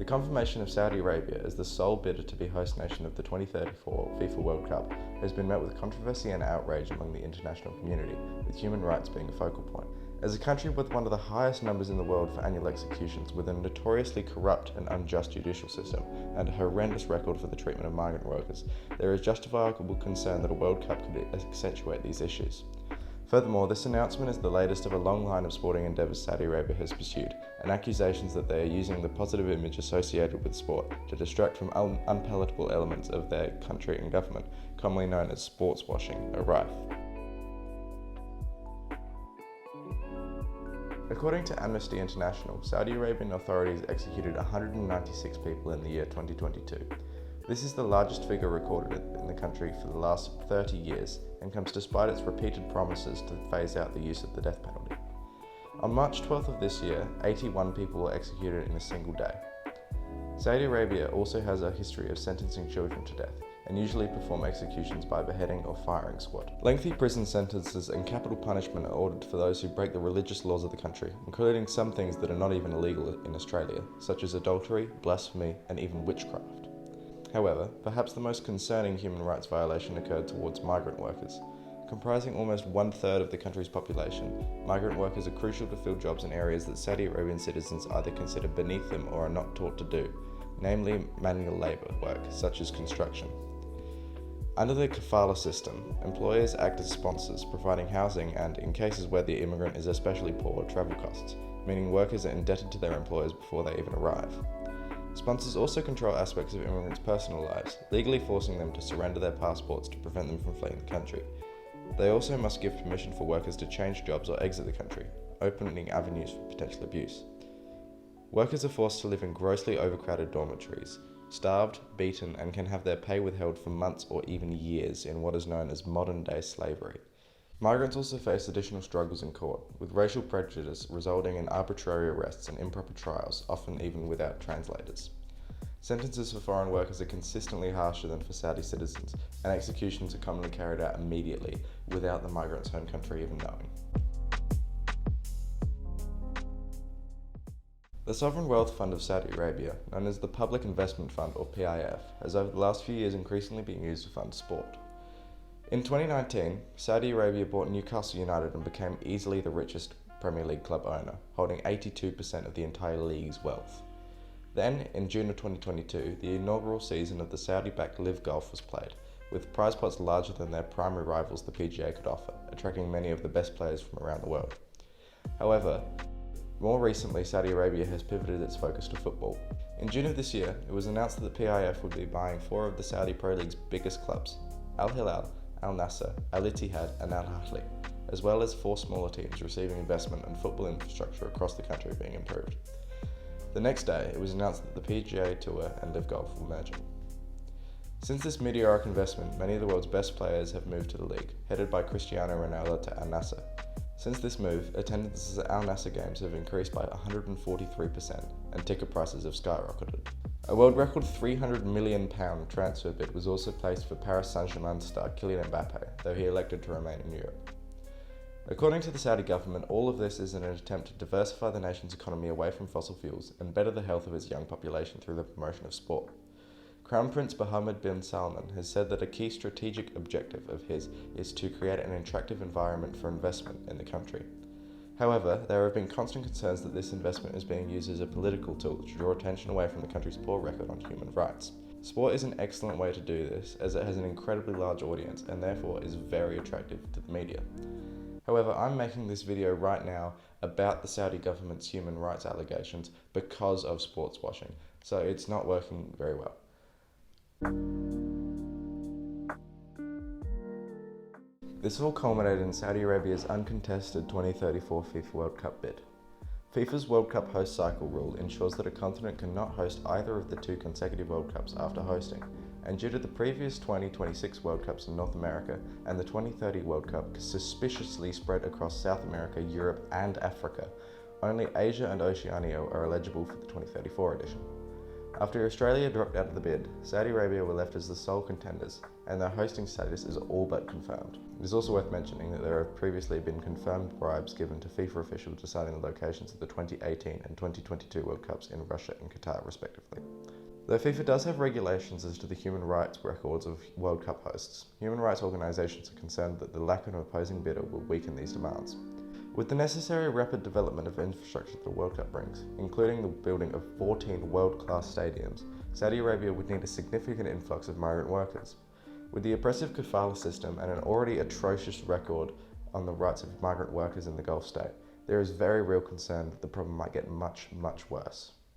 confirmation of Saudi Arabia as the sole bidder to be host nation of the 2034 FIFA World Cup has been met with controversy and outrage among the international community, with human rights being a focal point. As a country with one of the highest numbers in the world for annual executions, with a notoriously corrupt and unjust judicial system, and a horrendous record for the treatment of migrant workers, there is justifiable concern that a World Cup could accentuate these issues. Furthermore, this announcement is the latest of a long line of sporting endeavours Saudi Arabia has pursued, and accusations that they are using the positive image associated with sport to distract from unpalatable elements of their country and government, commonly known as sports washing, are rife. According to Amnesty International, Saudi Arabian authorities executed 196 people in the year 2022. This is the largest figure recorded in the country for the last 30 years and comes despite its repeated promises to phase out the use of the death penalty. On March 12th of this year, 81 people were executed in a single day. Saudi Arabia also has a history of sentencing children to death, and usually perform executions by beheading or firing squad. Lengthy prison sentences and capital punishment are ordered for those who break the religious laws of the country, including some things that are not even illegal in Australia, such as adultery, blasphemy, and even witchcraft. However, perhaps the most concerning human rights violation occurred towards migrant workers. Comprising almost 1/3 of the country's population, migrant workers are crucial to fill jobs in areas that Saudi Arabian citizens either consider beneath them or are not taught to do, namely manual labour work, such as construction. Under the kafala system, employers act as sponsors, providing housing and, in cases where the immigrant is especially poor, travel costs, meaning workers are indebted to their employers before they even arrive. Sponsors also control aspects of immigrants' personal lives, legally forcing them to surrender their passports to prevent them from fleeing the country. They also must give permission for workers to change jobs or exit the country, opening avenues for potential abuse. Workers are forced to live in grossly overcrowded dormitories, starved, beaten, and can have their pay withheld for months or even years in what is known as modern-day slavery. Migrants also face additional struggles in court, with racial prejudice resulting in arbitrary arrests and improper trials, often even without translators. Sentences for foreign workers are consistently harsher than for Saudi citizens, and executions are commonly carried out immediately, without the migrant's home country even knowing. The Sovereign Wealth Fund of Saudi Arabia, known as the Public Investment Fund or PIF, has over the last few years increasingly been used to fund sport. In 2019, Saudi Arabia bought Newcastle United and became easily the richest Premier League club owner, holding 82% of the entire league's wealth. Then, in June of 2022, the inaugural season of the Saudi-backed Live Golf was played, with prize pots larger than their primary rivals the PGA could offer, attracting many of the best players from around the world. However, more recently, Saudi Arabia has pivoted its focus to football. In June of this year, it was announced that the PIF would be buying 4 of the Saudi Pro League's biggest clubs, Al Hilal, Al Nassr, Al Ittihad and Al Ahly, as well as 4 smaller teams receiving investment and football infrastructure across the country being improved. The next day, it was announced that the PGA Tour and Live Golf were merging. Since this meteoric investment, many of the world's best players have moved to the league, headed by Cristiano Ronaldo to Al Nassr. Since this move, attendances at Al Nassr games have increased by 143% and ticket prices have skyrocketed. A world record £300 million transfer bid was also placed for Paris Saint-Germain star Kylian Mbappe, though he elected to remain in Europe. According to the Saudi government, all of this is in an attempt to diversify the nation's economy away from fossil fuels and better the health of its young population through the promotion of sport. Crown Prince Mohammed bin Salman has said that a key strategic objective of his is to create an attractive environment for investment in the country. However, there have been constant concerns that this investment is being used as a political tool to draw attention away from the country's poor record on human rights. Sport is an excellent way to do this, as it has an incredibly large audience and therefore is very attractive to the media. However, I'm making this video right now about the Saudi government's human rights allegations because of sports washing, so it's not working very well. This all culminated in Saudi Arabia's uncontested 2034 FIFA World Cup bid. FIFA's World Cup host cycle rule ensures that a continent cannot host either of the 2 consecutive World Cups after hosting, and due to the previous 2026 World Cups in North America and the 2030 World Cup suspiciously spread across South America, Europe and Africa, only Asia and Oceania are eligible for the 2034 edition. After Australia dropped out of the bid, Saudi Arabia were left as the sole contenders, and their hosting status is all but confirmed. It is also worth mentioning that there have previously been confirmed bribes given to FIFA officials deciding the locations of the 2018 and 2022 World Cups in Russia and Qatar, respectively. Though FIFA does have regulations as to the human rights records of World Cup hosts, human rights organisations are concerned that the lack of an opposing bidder will weaken these demands. With the necessary rapid development of infrastructure that the World Cup brings, including the building of 14 world-class stadiums, Saudi Arabia would need a significant influx of migrant workers. With the oppressive kafala system and an already atrocious record on the rights of migrant workers in the Gulf state, there is very real concern that the problem might get much, much worse.